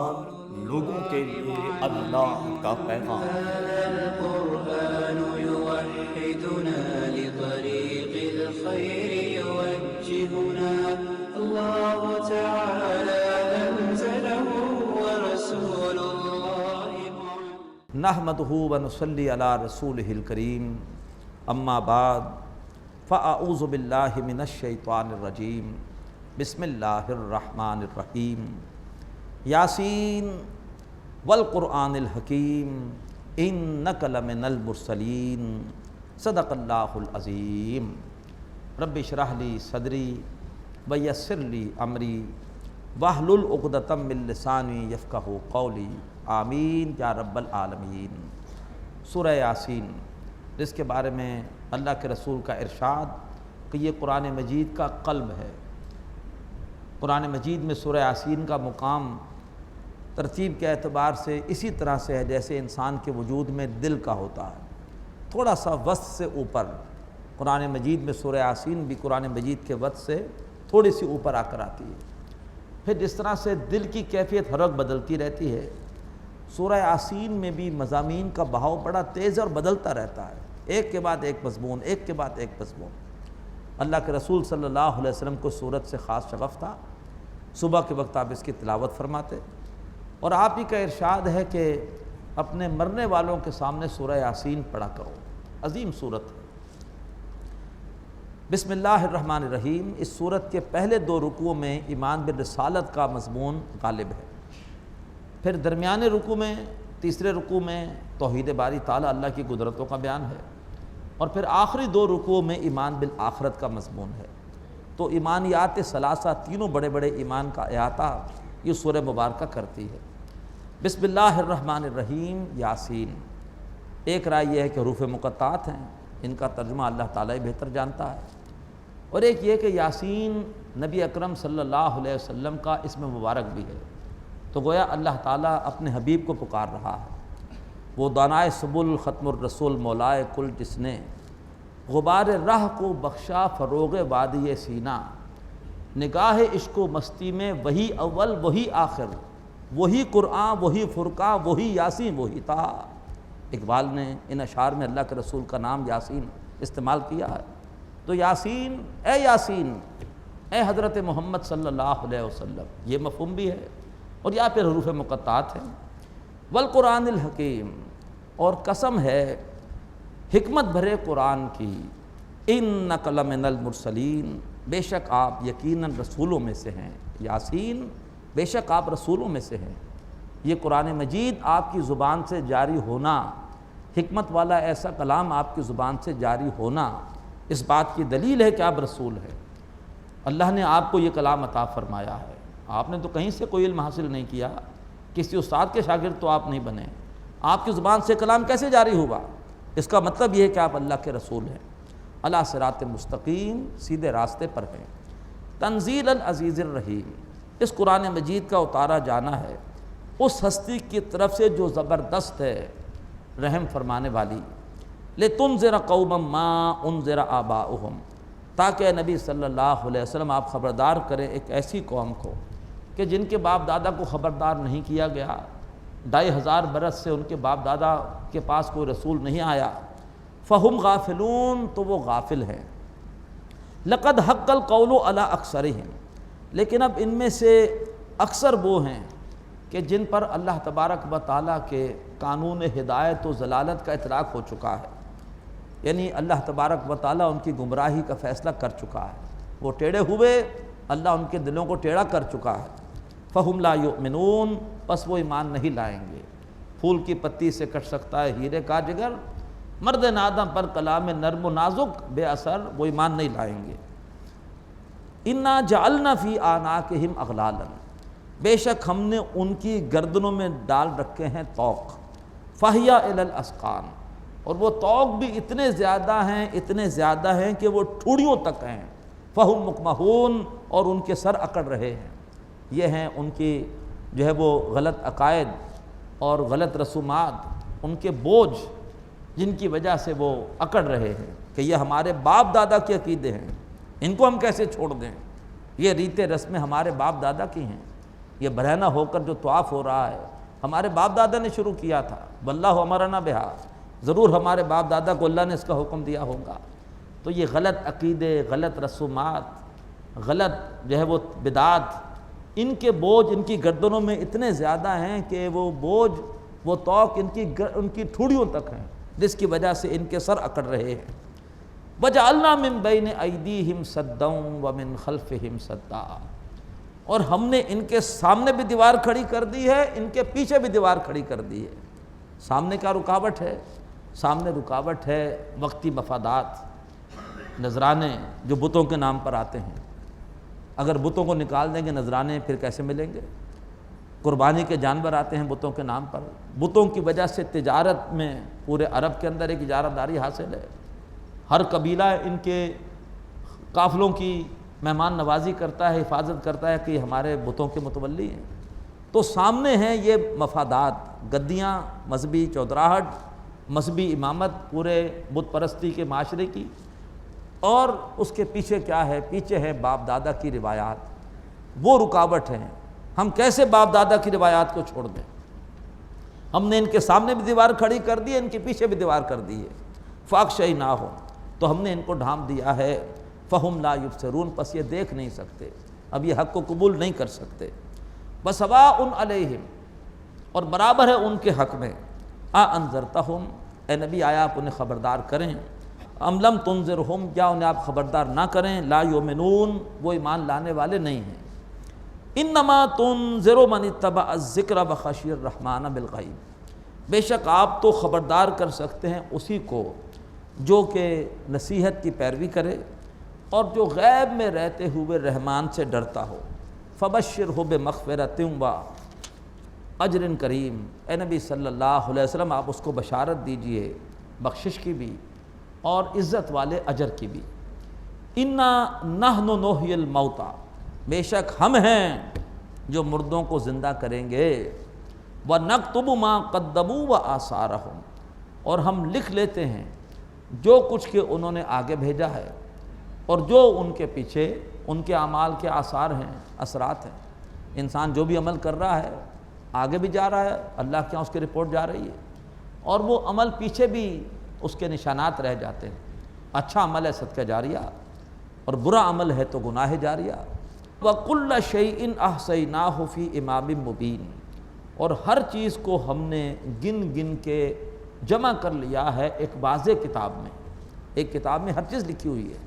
قرآن لوگوں کے لیے اللہ کا پیغام۔ القرآن يوحدنا لطريق الخير يوجهنا الله تعالى أنزله ورسول الله نحمده ونصلي على رسوله الكريم اما بعد فاعوذ باللہ من الشیطان الرجیم بسم اللہ الرحمن الرحیم یاسین والقرآن الحکیم انک لمن المرسلین صدق اللہ العظیم۔ رب اشرح لی صدری ویسر لی امری واحلل عقدۃ من لسانی یفقہوا قولی آمین یا رب العالمین۔ سورہ یاسین، جس کے بارے میں اللہ کے رسول کا ارشاد کہ یہ قرآن مجید کا قلب ہے۔ قرآن مجید میں سورہ یاسین کا مقام ترتیب کے اعتبار سے اسی طرح سے ہے جیسے انسان کے وجود میں دل کا ہوتا ہے، تھوڑا سا وسط سے اوپر۔ قرآن مجید میں سورہ یاسین بھی قرآن مجید کے وسط سے تھوڑی سی اوپر آ کر آتی ہے۔ پھر جس طرح سے دل کی کیفیت ہر وقت بدلتی رہتی ہے، سورہ یاسین میں بھی مضامین کا بہاؤ بڑا تیز اور بدلتا رہتا ہے، ایک کے بعد ایک مضمون، ایک کے بعد ایک مضمون۔ اللہ کے رسول صلی اللہ علیہ وسلم کو سورت سے خاص شغف تھا، صبح کے وقت آپ اس کی تلاوت فرماتے، اور آپ ہی کا ارشاد ہے کہ اپنے مرنے والوں کے سامنے سورہ یاسین پڑھا کرو، عظیم سورت ہے۔ بسم اللہ الرحمن الرحیم، اس سورت کے پہلے دو رکوع میں ایمان بالرسالت کا مضمون غالب ہے، پھر درمیانے رکوع میں، تیسرے رکوع میں توحید باری تعالیٰ اللہ کی قدرتوں کا بیان ہے، اور پھر آخری دو رکوع میں ایمان بالآخرت کا مضمون ہے۔ تو ایمانیات ثلاثہ، تینوں بڑے بڑے ایمان کا احاطہ یہ سورہ مبارکہ کرتی ہے۔ بسم اللہ الرحمن الرحیم یاسین، ایک رائے یہ ہے کہ حروف مقطعات ہیں، ان کا ترجمہ اللہ تعالیٰ ہی بہتر جانتا ہے، اور ایک یہ کہ یاسین نبی اکرم صلی اللہ علیہ وسلم کا اسم مبارک بھی ہے، تو گویا اللہ تعالیٰ اپنے حبیب کو پکار رہا ہے۔ وہ دانائے سبل ختم الرسول مولائے کل جس نے غبار راہ کو بخشا فروغ وادی سینہ، نگاہ عشق و مستی میں وہی اول وہی آخر، وہی قرآن وہی فرقان وہی یاسین وہی تھا۔ اقبال نے ان اشعار میں اللہ کے رسول کا نام یاسین استعمال کیا ہے۔ تو یاسین، اے حضرت محمد صلی اللہ علیہ وسلم، یہ مفہوم بھی ہے، اور یا پھر حروف مقطعات ہیں۔ والقرآن الحکیم، اور قسم ہے حکمت بھرے قرآن کی، انک لمن المرسلین، بے شک آپ یقیناً رسولوں میں سے ہیں۔ یاسین، بے شک آپ رسولوں میں سے ہیں۔ یہ قرآن مجید آپ کی زبان سے جاری ہونا، حکمت والا ایسا کلام آپ کی زبان سے جاری ہونا، اس بات کی دلیل ہے کہ آپ رسول ہیں۔ اللہ نے آپ کو یہ کلام عطا فرمایا ہے، آپ نے تو کہیں سے کوئی علم حاصل نہیں کیا، کسی استاد کے شاگرد تو آپ نہیں بنے، آپ کی زبان سے کلام کیسے جاری ہوا؟ اس کا مطلب یہ ہے کہ آپ اللہ کے رسول ہیں، علی صراط مستقیم، سیدھے راستے پر ہیں۔ تنزیل العزیز الرحیم، اس قرآن مجید کا اتارا جانا ہے اس ہستی کی طرف سے جو زبردست ہے، رحم فرمانے والی۔ لتنذر قوما ما انذر آباؤہم، تاکہ نبی صلی اللہ علیہ وسلم آپ خبردار کریں ایک ایسی قوم کو کہ جن کے باپ دادا کو خبردار نہیں کیا گیا، 2500 برس سے ان کے باپ دادا کے پاس کوئی رسول نہیں آیا، فہم غافلون، تو وہ غافل ہیں۔ لقد حق القول علی اکثرہم، لیکن اب ان میں سے اکثر وہ ہیں کہ جن پر اللہ تبارک و تعالیٰ کے قانون ہدایت و ضلالت کا اطلاق ہو چکا ہے، یعنی اللہ تبارک و تعالیٰ ان کی گمراہی کا فیصلہ کر چکا ہے، وہ ٹیڑھے ہوئے، اللہ ان کے دلوں کو ٹیڑھا کر چکا ہے۔ فہم لا یؤمنون، پس وہ ایمان نہیں لائیں گے۔ پھول کی پتی سے کٹ سکتا ہے ہیرے کا جگر، مرد نادم پر کلام نرم و نازک بے اثر، وہ ایمان نہیں لائیں گے۔ انا جعلنا فی اعناقہم اغلالا، بے شک ہم نے ان کی گردنوں میں ڈال رکھے ہیں طوق، فہی الی الاذقان، اور وہ طوق بھی اتنے زیادہ ہیں کہ وہ ٹھوڑیوں تک ہیں، فہم مقمحون، اور ان کے سر اکڑ رہے ہیں۔ یہ ہیں ان کی جو ہے وہ غلط عقائد اور غلط رسومات، ان کے بوجھ جن کی وجہ سے وہ اکڑ رہے ہیں کہ یہ ہمارے باپ دادا کے عقیدے ہیں، ان کو ہم کیسے چھوڑ دیں، یہ ریتیں رسمیں ہمارے باپ دادا کی ہیں، یہ برہنہ ہو کر جو طواف ہو رہا ہے ہمارے باپ دادا نے شروع کیا تھا، واللہ امرنا بہا، ضرور ہمارے باپ دادا کو اللہ نے اس کا حکم دیا ہوگا۔ تو یہ غلط عقیدے، غلط رسومات، غلط جو ہے وہ بدعات، ان کے بوجھ ان کی گردنوں میں اتنے زیادہ ہیں کہ وہ بوجھ، وہ توق ان کی ٹھوڑیوں تک ہیں، جس کی وجہ سے ان کے سر اکڑ رہے ہیں۔ وَجَعَلْنَا مِن بَيْنِ أَيْدِيهِمْ سَدًّا وَمِن خَلْفِهِمْ سَدًّا، اور ہم نے ان کے سامنے بھی دیوار کھڑی کر دی ہے، ان کے پیچھے بھی دیوار کھڑی کر دی ہے۔ سامنے کا رکاوٹ ہے، سامنے رکاوٹ ہے وقتی مفادات، نذرانے جو بتوں کے نام پر آتے ہیں، اگر بتوں کو نکال دیں گے نذرانے پھر کیسے ملیں گے؟ قربانی کے جانور آتے ہیں بتوں کے نام پر، بتوں کی وجہ سے تجارت میں پورے عرب کے اندر ایک اجارہ داری حاصل ہے، ہر قبیلہ ان کے قافلوں کی مہمان نوازی کرتا ہے، حفاظت کرتا ہے کہ یہ ہمارے بتوں کے متولی ہیں۔ تو سامنے ہیں یہ مفادات، گدیاں، مذہبی چودراہٹ، مذہبی امامت پورے بت پرستی کے معاشرے کی، اور اس کے پیچھے کیا ہے؟ پیچھے ہے باپ دادا کی روایات، وہ رکاوٹ ہیں۔ ہم کیسے باپ دادا کی روایات کو چھوڑ دیں؟ ہم نے ان کے سامنے بھی دیوار کھڑی کر دی ہے، ان کے پیچھے بھی دیوار کر دی ہے۔ فَأَغْشَيْنَاهُمْ، تو ہم نے ان کو ڈھانپ دیا ہے، فَهُمْ لَا يُبْصِرُونَ، پس یہ دیکھ نہیں سکتے، اب یہ حق کو قبول نہیں کر سکتے۔ وَسَوَاءٌ عَلَيْهِمْ، اور برابر ہے ان کے حق میں، أَأَنذَرْتَهُمْ، اے نبی آیا آپ انہیں خبردار کریں، أَمْ لَمْ تُنذِرْهُمْ، یا انہیں آپ خبردار نہ کریں، لَا يُؤْمِنُونَ، وہ ایمان لانے والے نہیں ہیں۔ إِنَّمَا تُنذِرُ مَنِ اتَّبَعَ الذِّكْرَ وَخَشِيَ الرَّحْمَنَ بِالْغَيْبِ، بے شک آپ تو خبردار کر سکتے ہیں اسی کو جو کہ نصیحت کی پیروی کرے اور جو غیب میں رہتے ہوئے رحمان سے ڈرتا ہو۔ فَبَشِّرْهُ بِمَغْفِرَةٍ وَأَجْرٍ كَرِيمٍ، اے نبی صلی اللہ علیہ وسلم آپ اس کو بشارت دیجئے بخشش کی بھی اور عزت والے اجر کی بھی۔ إِنَّا نَحْنُ نُحْيِي الْمَوْتَى، بے شک ہم ہیں جو مردوں کو زندہ کریں گے، وَنَكْتُبُ مَا قَدَّمُوا وَآثَارَهُمْ، اور ہم لکھ لیتے ہیں جو کچھ کہ انہوں نے آگے بھیجا ہے اور جو ان کے پیچھے ان کے اعمال کے آثار ہیں، اثرات ہیں۔ انسان جو بھی عمل کر رہا ہے آگے بھی جا رہا ہے، اللہ کے یہاں اس کی رپورٹ جا رہی ہے، اور وہ عمل پیچھے بھی اس کے نشانات رہ جاتے ہیں۔ اچھا عمل ہے صدقہ جاریہ، اور برا عمل ہے تو گناہ جاریہ۔ وَكُلَّ شَيْءٍ أَحْصَيْنَاهُ فِي إِمَامٍ مُبِينٍ، اور ہر چیز کو ہم نے گن گن کے جمع کر لیا ہے ایک واضح کتاب میں، ایک کتاب میں ہر چیز لکھی ہوئی ہے۔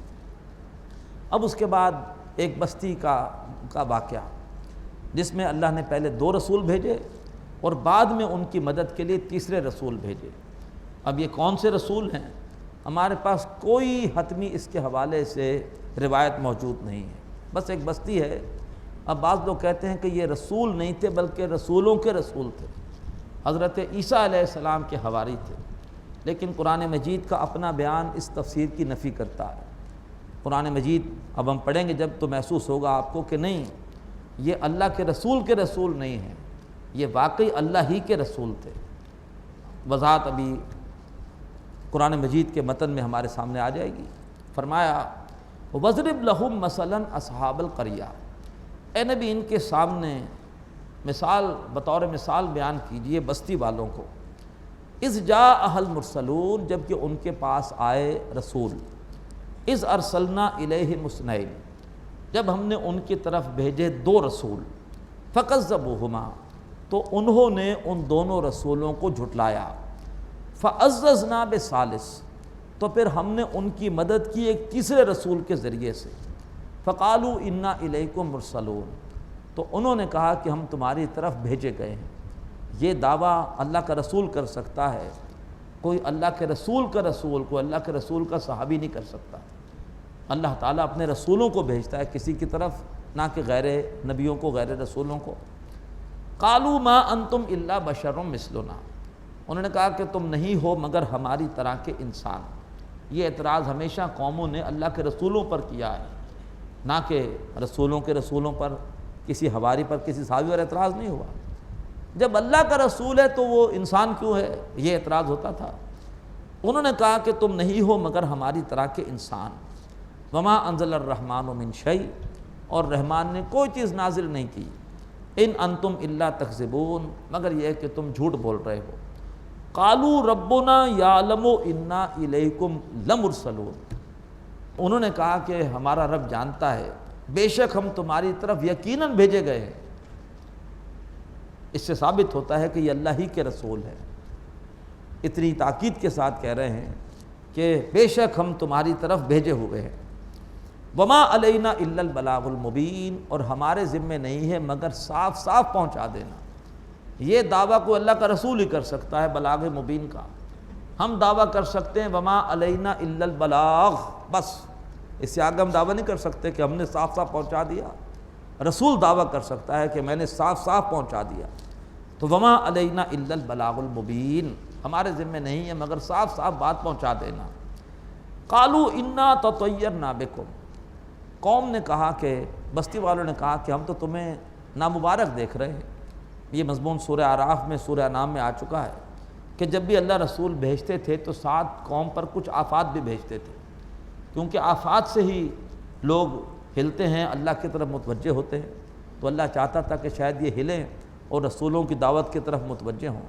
اب اس کے بعد ایک بستی کا واقعہ جس میں اللہ نے پہلے 2 رسول بھیجے اور بعد میں ان کی مدد کے لیے تیسرے رسول بھیجے۔ اب یہ کون سے رسول ہیں؟ ہمارے پاس کوئی حتمی اس کے حوالے سے روایت موجود نہیں ہے، بس ایک بستی ہے۔ اب بعض لوگ کہتے ہیں کہ یہ رسول نہیں تھے بلکہ رسولوں کے رسول تھے، حضرت عیسیٰ علیہ السلام کے حواری تھے، لیکن قرآن مجید کا اپنا بیان اس تفسیر کی نفی کرتا ہے۔ قرآن مجید اب ہم پڑھیں گے جب تو محسوس ہوگا آپ کو کہ نہیں، یہ اللہ کے رسول نہیں ہیں، یہ واقعی اللہ ہی کے رسول تھے۔ وضاحت ابھی قرآن مجید کے متن میں ہمارے سامنے آ جائے گی۔ فرمایا وَضْرِبْ لَهُمْ مَثَلًا أَصْحَابَ الْقَرْيَةِ، اے نبی ان کے سامنے مثال، بطور مثال بیان کیجئے بستی والوں کو۔ اذ جاء المرسلون، جب کہ ان کے پاس آئے رسول۔ اذ ارسلنا الیہم اثنین، جب ہم نے ان کی طرف بھیجے 2 رسول۔ فکذبوہما، تو انہوں نے ان دونوں رسولوں کو جھٹلایا۔ فعززنا بثالث، تو پھر ہم نے ان کی مدد کی ایک تیسرے رسول کے ذریعے سے۔ فقالوا انا الیکم مرسلون، تو انہوں نے کہا کہ ہم تمہاری طرف بھیجے گئے ہیں۔ یہ دعویٰ اللہ کا رسول کر سکتا ہے، کوئی اللہ کے رسول کا رسول، کوئی اللہ کے رسول کا صحابی نہیں کر سکتا۔ اللہ تعالیٰ اپنے رسولوں کو بھیجتا ہے کسی کی طرف، نہ کہ غیر نبیوں کو، غیر رسولوں کو۔ قالوا ما انتم الا بشر مثلنا، انہوں نے کہا کہ تم نہیں ہو مگر ہماری طرح کے انسان۔ یہ اعتراض ہمیشہ قوموں نے اللہ کے رسولوں پر کیا ہے، نہ کہ رسولوں کے رسولوں پر، کسی حواری پر، کسی صحابی پر اعتراض نہیں ہوا۔ جب اللہ کا رسول ہے تو وہ انسان کیوں ہے، یہ اعتراض ہوتا تھا۔ انہوں نے کہا کہ تم نہیں ہو مگر ہماری طرح کے انسان۔ وما انزل الرحمن من شیء، اور رحمان نے کوئی چیز نازل نہیں کی۔ ان انتم الا تکذبون، مگر یہ کہ تم جھوٹ بول رہے ہو۔ قالوا ربنا یعلم انا الیکم لمرسلون، انہوں نے کہا کہ ہمارا رب جانتا ہے بے شک ہم تمہاری طرف یقیناً بھیجے گئے ہیں۔ اس سے ثابت ہوتا ہے کہ یہ اللہ ہی کے رسول ہیں، اتنی تاکید کے ساتھ کہہ رہے ہیں کہ بے شک ہم تمہاری طرف بھیجے ہوئے ہیں۔ وما علینا الا البلاغ المبین، اور ہمارے ذمے نہیں ہے مگر صاف صاف پہنچا دینا۔ یہ دعویٰ کوئی اللہ کا رسول ہی کر سکتا ہے بلاغ مبین کا۔ ہم دعویٰ کر سکتے ہیں وما علینا الا البلاغ، بس اس سے آگے ہم دعویٰ نہیں کر سکتے کہ ہم نے صاف صاف پہنچا دیا۔ رسول دعویٰ کر سکتا ہے کہ میں نے صاف صاف پہنچا دیا۔ تو وما علینا الا البلاغ المبین، ہمارے ذمے نہیں ہے مگر صاف صاف بات پہنچا دینا۔ قالوا انا تطیرنا بکم، قوم نے کہا کہ بستی والوں نے کہا کہ ہم تو تمہیں نامبارک دیکھ رہے ہیں۔ یہ مضمون سورہ اعراف میں، سورہ انعام میں آ چکا ہے کہ جب بھی اللہ رسول بھیجتے تھے تو ساتھ قوم پر کچھ آفات بھی بھیجتے تھے، کیونکہ آفات سے ہی لوگ ہلتے ہیں، اللہ کی طرف متوجہ ہوتے ہیں۔ تو اللہ چاہتا تھا کہ شاید یہ ہلیں اور رسولوں کی دعوت کی طرف متوجہ ہوں،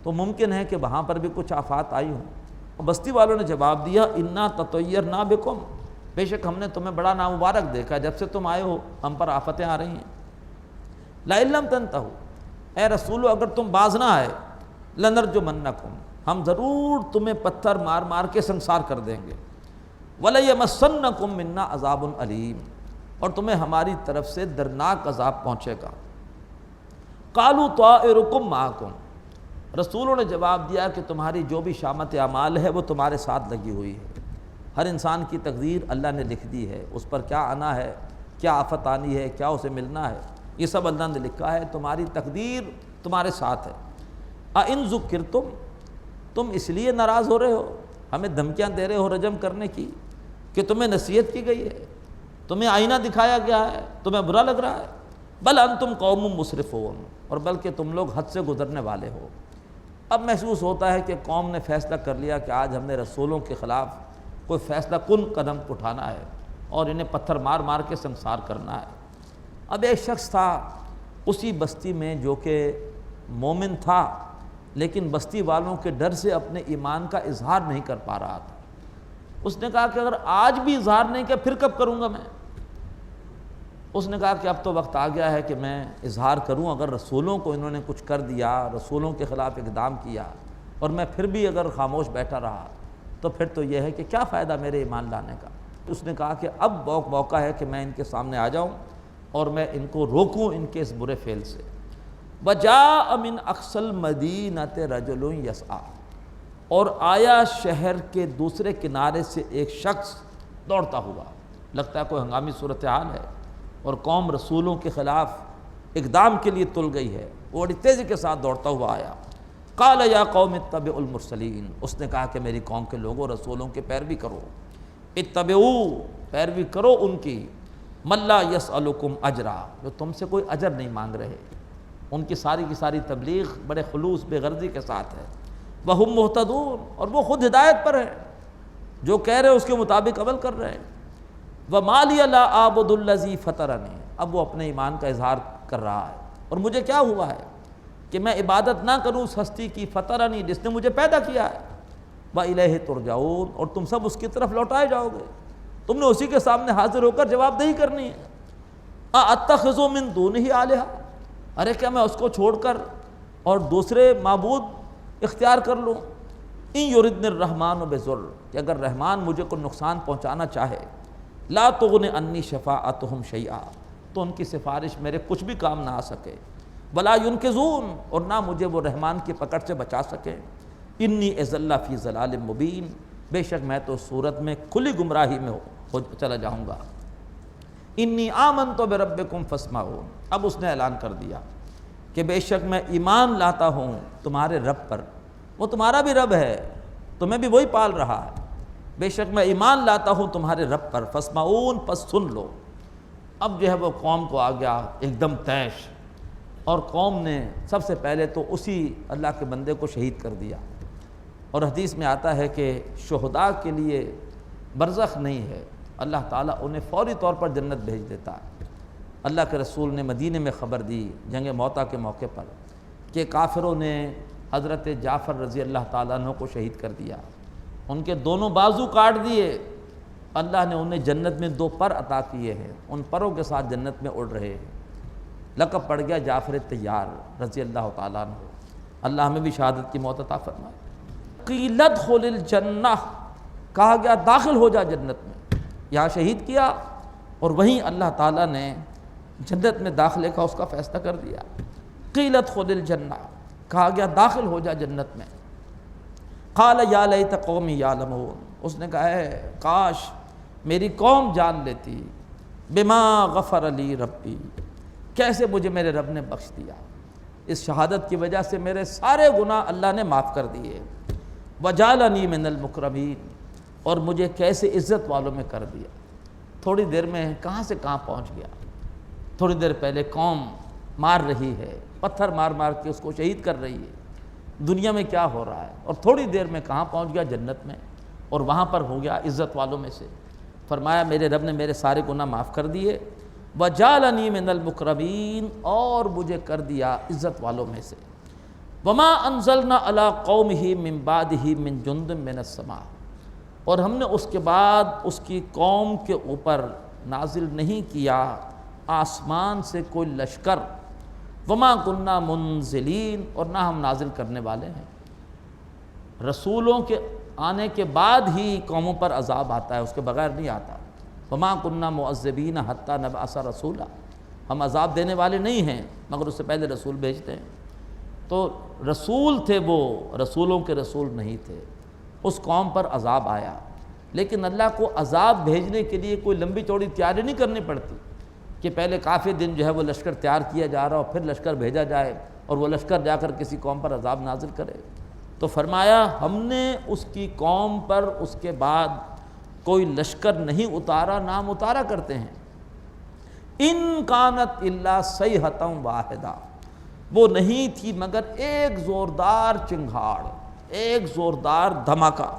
تو ممکن ہے کہ وہاں پر بھی کچھ آفات آئی ہوں۔ بستی والوں نے جواب دیا انا تطیرنا بکم، بے شک ہم نے تمہیں بڑا نامبارک دیکھا، جب سے تم آئے ہو ہم پر آفتیں آ رہی ہیں۔ لئن لم تنتہوا، اے رسولو اگر تم باز نہ آئے، لنرجمنکم، ہم ضرور تمہیں پتھر مار مار کے سنسار کر دیں گے۔ ولیمسنکم منا عذاب علیم، اور تمہیں ہماری طرف سے دردناک عذاب پہنچے گا۔ قالوا طائرکم معکم، رسولوں نے جواب دیا کہ تمہاری جو بھی شامت اعمال ہے وہ تمہارے ساتھ لگی ہوئی ہے۔ ہر انسان کی تقدیر اللہ نے لکھ دی ہے، اس پر کیا آنا ہے، کیا آفت آنی ہے، کیا اسے ملنا ہے، یہ سب اللہ نے لکھا ہے۔ تمہاری تقدیر تمہارے ساتھ ہے۔ اَإِن ذُكِّرْتُمْ، تم اس لیے ناراض ہو رہے ہو، ہمیں دھمکیاں دے رہے ہو رجم کرنے کی، کہ تمہیں نصیحت کی گئی ہے، تمہیں آئینہ دکھایا گیا ہے، تمہیں برا لگ رہا ہے۔ بل انتم قوم مسرفون، اور بلکہ تم لوگ حد سے گزرنے والے ہو۔ اب محسوس ہوتا ہے کہ قوم نے فیصلہ کر لیا کہ آج ہم نے رسولوں کے خلاف کوئی فیصلہ کن قدم اٹھانا ہے اور انہیں پتھر مار مار کے سنسار کرنا ہے۔ اب ایک شخص تھا اسی بستی میں جو کہ مومن تھا، لیکن بستی والوں کے ڈر سے اپنے ایمان کا اظہار نہیں کر پا رہا تھا۔ اس نے کہا کہ اگر آج بھی اظہار نہیں کیا پھر کب کروں گا میں؟ اس نے کہا کہ اب تو وقت آ گیا ہے کہ میں اظہار کروں۔ اگر رسولوں کو انہوں نے کچھ کر دیا، رسولوں کے خلاف اقدام کیا، اور میں پھر بھی اگر خاموش بیٹھا رہا تو پھر تو یہ ہے کہ کیا فائدہ میرے ایمان لانے کا۔ اس نے کہا کہ اب موقع ہے کہ میں ان کے سامنے آ جاؤں اور میں ان کو روکوں ان کے اس برے فعل سے۔ وَجَاءَ مِنْ أَقْصَى الْمَدِينَةِ رَجُلٌ يَسْعَىٰ، اور آیا شہر کے دوسرے کنارے سے ایک شخص دوڑتا ہوا، لگتا ہے کوئی ہنگامی صورتحال ہے اور قوم رسولوں کے خلاف اقدام کے لیے تل گئی ہے، وہ بڑی تیزی کے ساتھ دوڑتا ہوا آیا۔ قال یا قوم اتبعوا المرسلین، اس نے کہا کہ میری قوم کے لوگوں رسولوں کے پیروی کرو، اتبعوا، پیروی کرو ان کی، من لا یسألکم اجرا، جو تم سے کوئی اجر نہیں مانگ رہے۔ ان کی ساری کی ساری تبلیغ بڑے خلوص بے غرضی کے ساتھ ہے۔ وہم مہتدون، اور وہ خود ہدایت پر ہیں، جو کہہ رہے اس کے مطابق عمل کر رہے ہیں۔ وما لی لا اعبد الذی فطرنی، اب وہ اپنے ایمان کا اظہار کر رہا ہے، اور مجھے کیا ہوا ہے کہ میں عبادت نہ کروں اس ہستی کی، فطرنی، جس نے مجھے پیدا کیا ہے، وإلیہ ترجعون، اور تم سب اس کی طرف لوٹائے جاؤ گے، تم نے اسی کے سامنے حاضر ہو کر جواب دہی کرنی ہے۔ ااتخذ من دونہ آلہہ، ارے کیا میں اس کو چھوڑ کر اور دوسرے معبود اختیار کر لوں؟ ان یردن الرحمن بضر، کہ اگر رحمان مجھے کو نقصان پہنچانا چاہے، لا تغن انی شفاعتہم شیئا، تو ان کی سفارش میرے کچھ بھی کام نہ آ سکے، ولا ینقذون، اور نہ مجھے وہ رحمان کی پکڑ سے بچا سکے۔ انی اذل فی ضلال مبین، بے شک میں تو صورت میں کھلی گمراہی میں ہو چلا جاؤں گا۔ انی آمنت بربکم فاسمعون، اب اس نے اعلان کر دیا کہ بے شک میں ایمان لاتا ہوں تمہارے رب پر، وہ تمہارا بھی رب ہے، تمہیں بھی وہی پال رہا ہے، بے شک میں ایمان لاتا ہوں تمہارے رب پر، فاسمعون، پس سن لو۔ اب جو ہے وہ قوم کو آ گیا ایک دم طیش، اور قوم نے سب سے پہلے تو اسی اللہ کے بندے کو شہید کر دیا۔ اور حدیث میں آتا ہے کہ شہداء کے لیے برزخ نہیں ہے، اللہ تعالیٰ انہیں فوری طور پر جنت بھیج دیتا ہے۔ اللہ کے رسول نے مدینے میں خبر دی جنگ موتا کے موقع پر کہ کافروں نے حضرت جعفر رضی اللہ تعالیٰ عنہ کو شہید کر دیا، ان کے دونوں بازو کاٹ دیے، اللہ نے انہیں جنت میں 2 پر عطا کیے ہیں، ان پروں کے ساتھ جنت میں اڑ رہے ہیں، لقب پڑ گیا جعفر طیار رضی اللہ تعالیٰ عنہ۔ اللہ ہمیں بھی شہادت کی موت عطا فرمائے۔ قیل ادخل الجنہ، کہا گیا داخل ہو جا جنت میں، یہاں شہید کیا اور وہیں اللہ تعالیٰ نے جنت میں داخلے کا اس کا فیصلہ کر دیا۔ قیل ادخل الجنہ، کہا گیا داخل ہو جا جنت میں۔ قال یا لیت قومی یعلمون، اس نے کہا ہے کاش میری قوم جان لیتی، بما غفر لی ربی، کیسے مجھے میرے رب نے بخش دیا، اس شہادت کی وجہ سے میرے سارے گناہ اللہ نے معاف کر دیے، وجعلنی من المکرمین، اور مجھے کیسے عزت والوں میں کر دیا۔ تھوڑی دیر میں کہاں سے کہاں پہنچ گیا، تھوڑی دیر پہلے قوم مار رہی ہے، پتھر مار مار کے اس کو شہید کر رہی ہے، دنیا میں کیا ہو رہا ہے، اور تھوڑی دیر میں کہاں پہنچ گیا جنت میں، اور وہاں پر ہو گیا عزت والوں میں سے۔ فرمایا میرے رب نے میرے سارے گناہ معاف کر دیے، وجعلنی من المکرمین، اور مجھے کر دیا عزت والوں میں سے۔ وما انزلنا علی قومہ من بعدہ من جند من السماء، اور ہم نے اس کے بعد اس کی قوم کے اوپر نازل نہیں کیا آسمان سے کوئی لشکر، وما کننا منزلین، اور نہ ہم نازل کرنے والے ہیں۔ رسولوں کے آنے کے بعد ہی قوموں پر عذاب آتا ہے، اس کے بغیر نہیں آتا۔ وما کننا معذبین حتی نبعث رسولا، ہم عذاب دینے والے نہیں ہیں مگر اس سے پہلے رسول بھیجتے ہیں۔ تو رسول تھے وہ، رسولوں کے رسول نہیں تھے، اس قوم پر عذاب آیا، لیکن اللہ کو عذاب بھیجنے کے لیے کوئی لمبی چوڑی تیاری نہیں کرنی پڑتی کہ پہلے کافی دن جو ہے وہ لشکر تیار کیا جا رہا ہو، پھر لشکر بھیجا جائے اور وہ لشکر جا کر کسی قوم پر عذاب نازل کرے۔ تو فرمایا ہم نے اس کی قوم پر اس کے بعد کوئی لشکر نہیں اتارا، نام اتارا کرتے ہیں۔ ان کانت الا صیحۃ واحدہ، وہ نہیں تھی مگر ایک زوردار چنگھاڑ، ایک زوردار دھماکہ،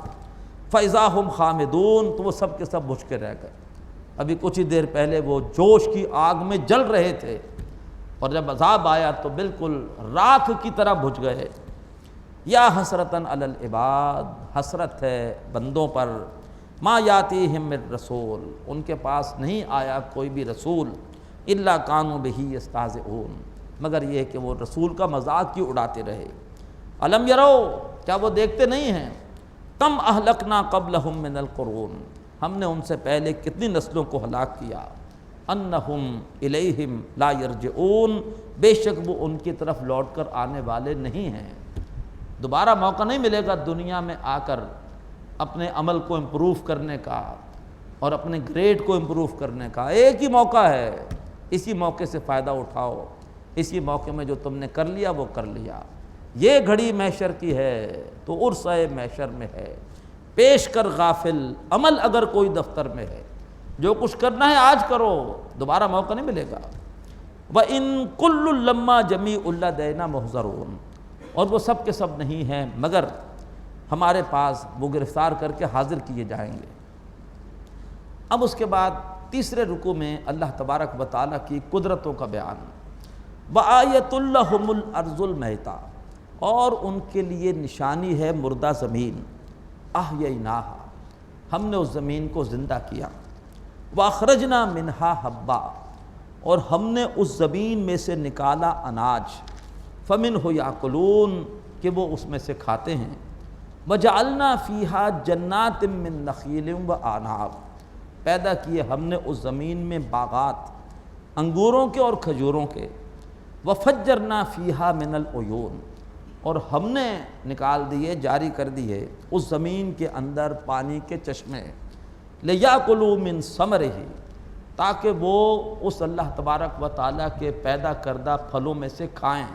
فاذا ہم خامدون، تو وہ سب کے سب بجھ کے رہ گئے۔ ابھی کچھ ہی دیر پہلے وہ جوش کی آگ میں جل رہے تھے، اور جب عذاب آیا تو بالکل راکھ کی طرح بجھ گئے۔ یا حسرتاً علی العباد، حسرت ہے بندوں پر، ما یاتیہم من رسول، ان کے پاس نہیں آیا کوئی بھی رسول، الا کانوا بہ یستہزئون، مگر یہ کہ وہ رسول کا مذاق کی اڑاتے رہے۔ الم یرو، کیا وہ دیکھتے نہیں ہیں، کم اہلکنا قبلہم من القرون، ہم نے ان سے پہلے کتنی نسلوں کو ہلاک کیا، انہم الیہم لا یرجعون، بے شک وہ ان کی طرف لوٹ کر آنے والے نہیں ہیں۔ دوبارہ موقع نہیں ملے گا دنیا میں آ کر اپنے عمل کو امپروو کرنے کا اور اپنے گریڈ کو امپروو کرنے کا، ایک ہی موقع ہے، اسی موقع سے فائدہ اٹھاؤ، اسی موقع میں جو تم نے کر لیا وہ کر لیا۔ یہ گھڑی محشر کی ہے تو عرصہ محشر میں ہے، پیش کر غافل عمل اگر کوئی دفتر میں ہے، جو کچھ کرنا ہے آج کرو، دوبارہ موقع نہیں ملے گا۔ وَإِن كُلٌّ لَمَّا جَمِيعٌ لَدَيْنَا مُحْضَرُونَ، اور وہ سب کے سب نہیں ہیں مگر ہمارے پاس وہ گرفتار کر کے حاضر کیے جائیں گے۔ اب اس کے بعد تیسرے رکوع میں اللہ تبارک و تعالیٰ کی قدرتوں کا بیان، وَآیَةٌ لَهُمُ الْأَرْضُ الْمَيْتَةُ، اور ان کے لیے نشانی ہے مردہ زمین، احییناہا، ہم نے اس زمین کو زندہ کیا، وَأَخْرَجْنَا مِنْهَا حَبًّا، اور ہم نے اس زمین میں سے نکالا اناج، فَمِنْهُ يَأْكُلُونَ، کہ وہ اس میں سے کھاتے ہیں، وَجَعَلْنَا فِيهَا جَنَّاتٍ مِّن نَخِيلٍ وَأَعْنَابٍ، پیدا کیے ہم نے اس زمین میں باغات انگوروں کے اور کھجوروں کے، وَفَجَّرْنَا فِيهَا مِنَ الْعُيُونِ، اور ہم نے نکال دیے، جاری کر دیے اس زمین کے اندر پانی کے چشمے، لِيَأْكُلُوا مِن ثَمَرِهِ، تاکہ وہ اس اللہ تبارک و تعالیٰ کے پیدا کردہ پھلوں میں سے کھائیں۔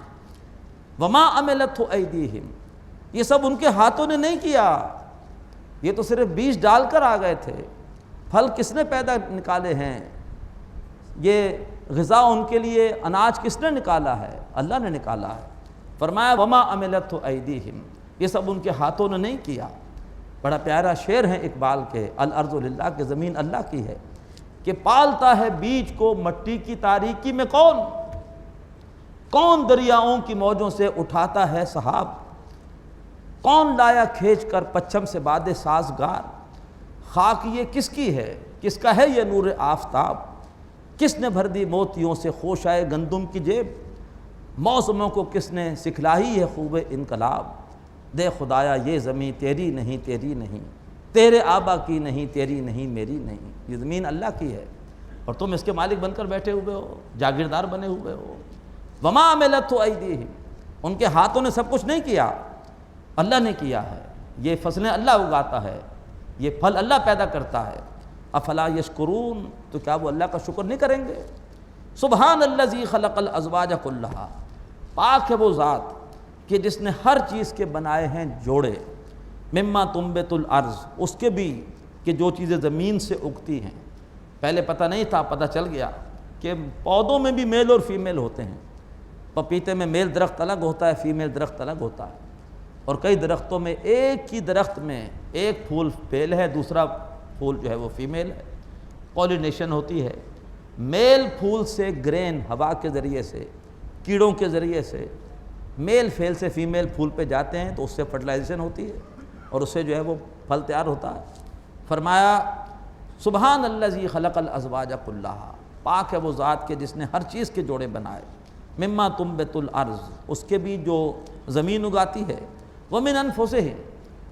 وَمَا عَمِلَتْهُ أَيْدِيهِمْ، یہ سب ان کے ہاتھوں نے نہیں کیا، یہ تو صرف بیج ڈال کر آ گئے تھے، پھل کس نے پیدا نکالے ہیں، یہ غذا ان کے لیے اناج کس نے نکالا ہے، اللہ نے نکالا ہے۔ فرمایا وَمَا عَمِلَتْهُ أَيْدِيهِمْ، یہ سب ان کے ہاتھوں نے نہیں کیا۔ بڑا پیارا شعر ہے اقبال کے، الارض للہ، کہ زمین اللہ کی ہے، کہ پالتا ہے بیج کو مٹی کی تاریکی میں کون دریاؤں کی موجوں سے اٹھاتا ہے سحاب، کون لایا کھینچ کر پچھم سے باد سازگار، خاک یہ کس کی ہے، کس کا ہے یہ نور آفتاب، کس نے بھر دی موتیوں سے خوشائے گندم کی جیب، موسموں کو کس نے سکھلائی ہے خوب انقلاب، دے خدایا یہ زمین تیری نہیں تیری نہیں، تیرے آبا کی نہیں تیری نہیں میری نہیں، یہ زمین اللہ کی ہے اور تم اس کے مالک بن کر بیٹھے ہوئے ہو، جاگیردار بنے ہوئے ہو۔ وما عملت ایدیہم، ان کے ہاتھوں نے سب کچھ نہیں کیا، اللہ نے کیا ہے، یہ فصلیں اللہ اگاتا ہے، یہ پھل اللہ پیدا کرتا ہے۔ افلا یشکرون، تو کیا وہ اللہ کا شکر نہیں کریں گے؟ سبحان الذی خلق الازواج کلھا، پاک ہے وہ ذات کہ جس نے ہر چیز کے بنائے ہیں جوڑے، مما تنبت الارض، اس کے بھی کہ جو چیزیں زمین سے اگتی ہیں۔ پہلے پتہ نہیں تھا، پتہ چل گیا کہ پودوں میں بھی میل اور فیمیل ہوتے ہیں، پپیتے میں میل درخت الگ ہوتا ہے، فیمیل درخت الگ ہوتا ہے، اور کئی درختوں میں ایک ہی درخت میں ایک پھول میل ہے، دوسرا پھول جو ہے وہ فیمیل ہے، پولینیشن ہوتی ہے۔ میل پھول سے گرین ہوا کے ذریعے سے، کیڑوں کے ذریعے سے میل پھیل سے فیمیل پھول پہ جاتے ہیں تو اس سے فرٹیلائزیشن ہوتی ہے اور اس سے جو ہے وہ پھل تیار ہوتا ہے۔ فرمایا سبحان الذی خلق الازواج کلھا، پاک ہے وہ ذات کے جس نے ہر چیز کے جوڑے بنائے، مما تنبت الارض، اس کے بھی جو زمین اگاتی ہے، ومن انفسہم،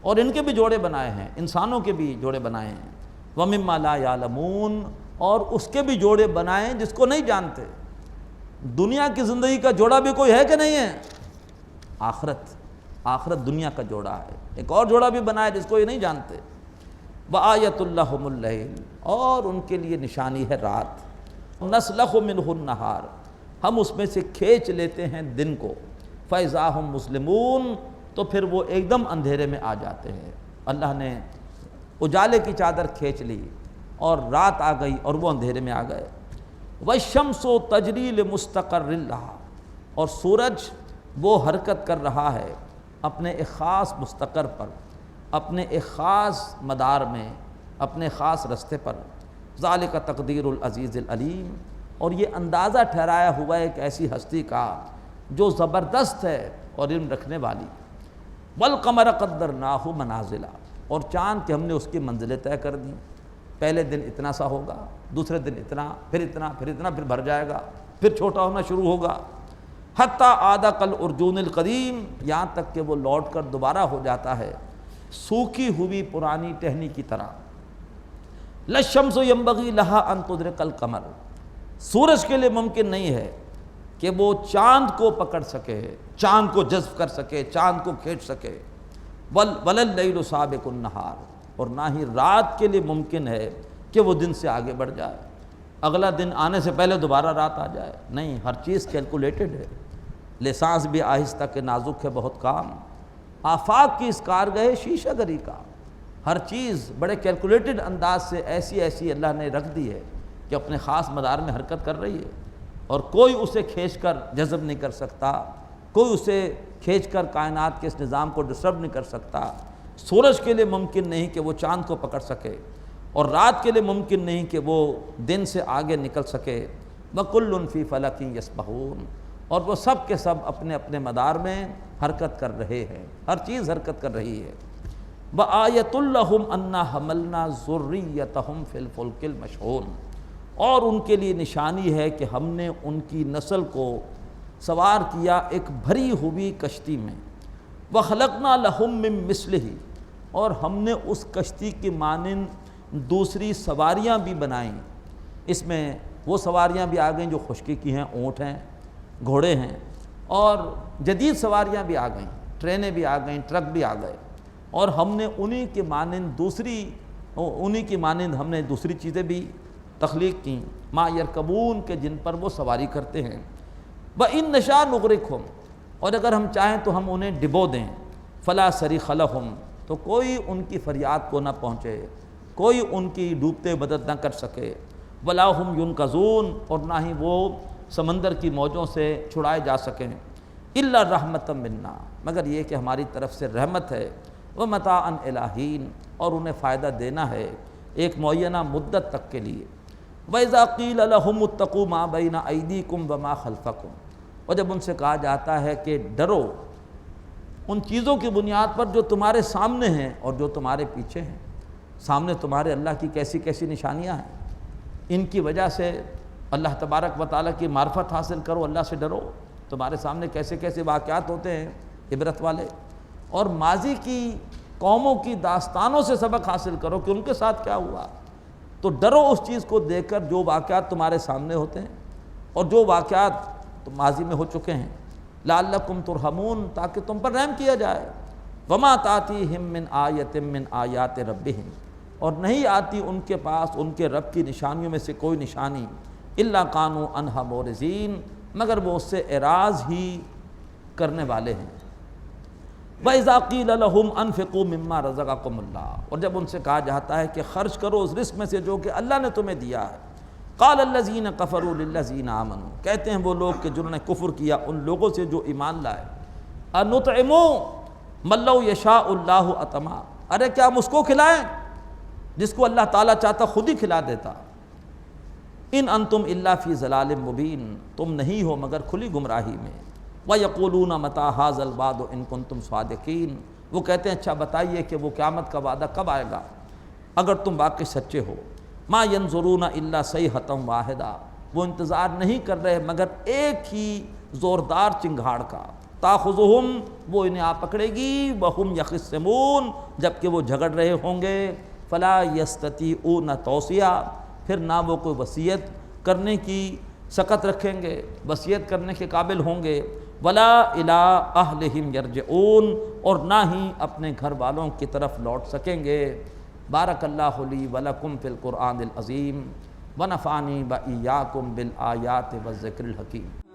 اور ان کے بھی جوڑے بنائے ہیں، انسانوں کے بھی جوڑے بنائے ہیں، ومما لا یعلمون، اور اس کے بھی جوڑے بنائے ہیں جس کو نہیں جانتے۔ دنیا کی زندگی کا جوڑا بھی کوئی ہے کہ نہیں ہے؟ آخرت دنیا کا جوڑا ہے، ایک اور جوڑا بھی بنایا جس کو یہ نہیں جانتے۔ وآیۃ لہم اللیل، اور ان کے لیے نشانی ہے رات، نسلخ منہ النہار، ہم اس میں سے کھینچ لیتے ہیں دن کو، فإذا ہم مسلمون، تو پھر وہ ایک دم اندھیرے میں آ جاتے ہیں۔ اللہ نے اجالے کی چادر کھینچ لی اور رات آ گئی اور وہ اندھیرے میں آ گئے۔ والشمس تجری لمستقر لہا، اور سورج وہ حرکت کر رہا ہے اپنے ایک خاص مستقر پر، اپنے ایک خاص مدار میں، اپنے خاص رستے پر۔ ذالک تقدیر العزیز العلیم، اور یہ اندازہ ٹھہرایا ہوا ہے ایک ایسی ہستی کا جو زبردست ہے اور علم رکھنے والی۔ والقمر قدرناہ منازل، اور چاند کے ہم نے اس کی منزلیں طے کر دیں، پہلے دن اتنا سا ہوگا، دوسرے دن اتنا، پھر اتنا، پھر اتنا، پھر بھر جائے گا، پھر چھوٹا ہونا شروع ہوگا، حتیٰ عاد کالعرجون القدیم، یہاں تک کہ وہ لوٹ کر دوبارہ ہو جاتا ہے سوکھی ہوئی پرانی ٹہنی کی طرح۔ للشمس ینبغی لہا ان تدرک القمر، سورج کے لیے ممکن نہیں ہے کہ وہ چاند کو پکڑ سکے، چاند کو جذب کر سکے، چاند کو کھینچ سکے۔ ولا اللیل سابق النہار، اور نہ ہی رات کے لیے ممکن ہے کہ وہ دن سے آگے بڑھ جائے، اگلا دن آنے سے پہلے دوبارہ رات آ جائے، نہیں، ہر چیز کیلکولیٹڈ ہے۔ لسانس بھی آہستہ کہ نازک ہے بہت کام، آفاق کی اس کارگاہ شیشہ گری کا، ہر چیز بڑے کیلکولیٹڈ انداز سے ایسی اللہ نے رکھ دی ہے کہ اپنے خاص مدار میں حرکت کر رہی ہے، اور کوئی اسے کھینچ کر جذب نہیں کر سکتا، کوئی اسے کھینچ کر کائنات کے اس نظام کو ڈسٹرب نہیں کر سکتا۔ سورج کے لیے ممکن نہیں کہ وہ چاند کو پکڑ سکے، اور رات کے لیے ممکن نہیں کہ وہ دن سے آگے نکل سکے۔ وَكُلٌّ فِي فَلَكٍ يَسْبَحُونَ، اور وہ سب کے سب اپنے اپنے مدار میں حرکت کر رہے ہیں، ہر چیز حرکت کر رہی ہے۔ وَآیَةٌ لَّهُمْ أَنَّا حَمَلْنَا ذُرِّيَّتَهُمْ فِي الْفُلْكِ الْمَشْحُونِ، اور ان کے لیے نشانی ہے کہ ہم نے ان کی نسل کو سوار کیا ایک بھری ہوئی کشتی میں۔ وَخَلَقْنَا لَهُم مِّن مِّثْلِهِ، اور ہم نے اس کشتی کی مانند دوسری سواریاں بھی بنائیں، اس میں وہ سواریاں بھی آ گئیں جو خشکی کی ہیں، اونٹ ہیں، گھوڑے ہیں، اور جدید سواریاں بھی آ گئیں، ٹرینیں بھی آ گئیں، ٹرک بھی آ گئے، اور ہم نے انہی کی مانند ہم نے دوسری چیزیں بھی تخلیق کیں، ما یرکبون، کے جن پر وہ سواری کرتے ہیں۔ وَإِن نَشَاء نُغْرِقْهُمْ، اور اگر ہم چاہیں تو ہم انہیں ڈبو دیں، فَلَا صَرِخَ لَهُمْ، تو کوئی ان کی فریاد کو نہ پہنچے، کوئی ان کی ڈوبتے مدد نہ کر سکے۔ وَلَا هُمْ يُنْقَذُونَ، اور نہ ہی وہ سمندر کی موجوں سے چھڑائے جا سکیں۔ إِلَّا رَحْمَةً مِنَّا، مگر یہ کہ ہماری طرف سے رحمت ہے۔ وَمَتَاعًا إِلَىٰ حِینٍ، اور انہیں فائدہ دینا ہے ایک معینہ مدت تک کے لیے۔ وَإِذَا قِيلَ لَهُمُ اتَّقُوا مَا بَيْنَ أَيْدِيكُمْ وَمَا خَلْفَكُمْ، اور جب ان سے کہا جاتا ہے کہ ڈرو ان چیزوں کی بنیاد پر جو تمہارے سامنے ہیں اور جو تمہارے پیچھے ہیں. سامنے تمہارے اللہ کی کیسی کیسی نشانیاں ہیں، ان کی وجہ سے اللہ تبارک و تعالیٰ کی معرفت حاصل کرو، اللہ سے ڈرو. تمہارے سامنے کیسے کیسے واقعات ہوتے ہیں عبرت والے، اور ماضی کی قوموں کی داستانوں سے سبق حاصل کرو کہ ان کے ساتھ کیا ہوا. تو ڈرو اس چیز کو دیکھ کر جو واقعات تمہارے سامنے ہوتے ہیں اور جو واقعات ماضی میں ہو چکے ہیں. لعلکم ترحمون، تاکہ تم پر رحم کیا جائے. وما تاتیہم من آیۃ من آیات ربہم، اور نہیں آتی ان کے پاس ان کے رب کی نشانیوں میں سے کوئی نشانی، الا کانوا عنہا معرضین، مگر وہ اس سے اعراض ہی کرنے والے ہیں. وَإِذَا قِيلَ لَهُمْ أَنفِقُوا مِمَّا رَزَقَكُمُ اللَّهُ، اور جب ان سے کہا جاتا ہے کہ خرچ کرو اس رزق میں سے جو کہ اللہ نے تمہیں دیا ہے. قَالَ الَّذِينَ كَفَرُوا لِلَّذِينَ آمَنُوا، کہتے ہیں وہ لوگ کہ جنہوں نے کفر کیا ان لوگوں سے جو ایمان لائے. أَنُطْعِمُ مَن لَّوْ يَشَاءُ اللَّهُ أَطْعَمَهُ، ارے کیا ہم اس کو کھلائیں جس کو اللہ تعالیٰ چاہتا خود ہی کھلا دیتا. ان انتم الا فی ضلال مبین، تم نہیں ہو مگر کھلی گمراہی میں. وَيَقُولُونَ مَتَىٰ هَٰذَا الْوَعْدُ إِن كُنتُمْ صَادِقِينَ، وہ کہتے ہیں اچھا بتائیے کہ وہ قیامت کا وعدہ کب آئے گا اگر تم واقعی سچے ہو. مَا يَنظُرُونَ إِلَّا صَيْحَةً وَاحِدَةً، وہ انتظار نہیں کر رہے مگر ایک ہی زوردار چنگھاڑ کا. تَأْخُذُهُمْ، وہ انہیں آ پکڑے گی. وَهُمْ يَخِصِّمُونَ، جبکہ وہ جھگڑ رہے ہوں گے. فَلَا يَسْتَطِيعُونَ تَوْصِيَةً، پھر نہ وہ کوئی وصیت کرنے کی سکت رکھیں گے، وصیت کرنے کے قابل ہوں گے. وَلَا إِلَىٰ أَهْلِهِمْ يَرْجِعُونَ، اور نہ ہی اپنے گھر والوں کی طرف لوٹ سکیں گے. بارک اللہ لی ولکم فی القرآن العظیم ونفعنی وإیاکم بالآیات والذکر الحکیم.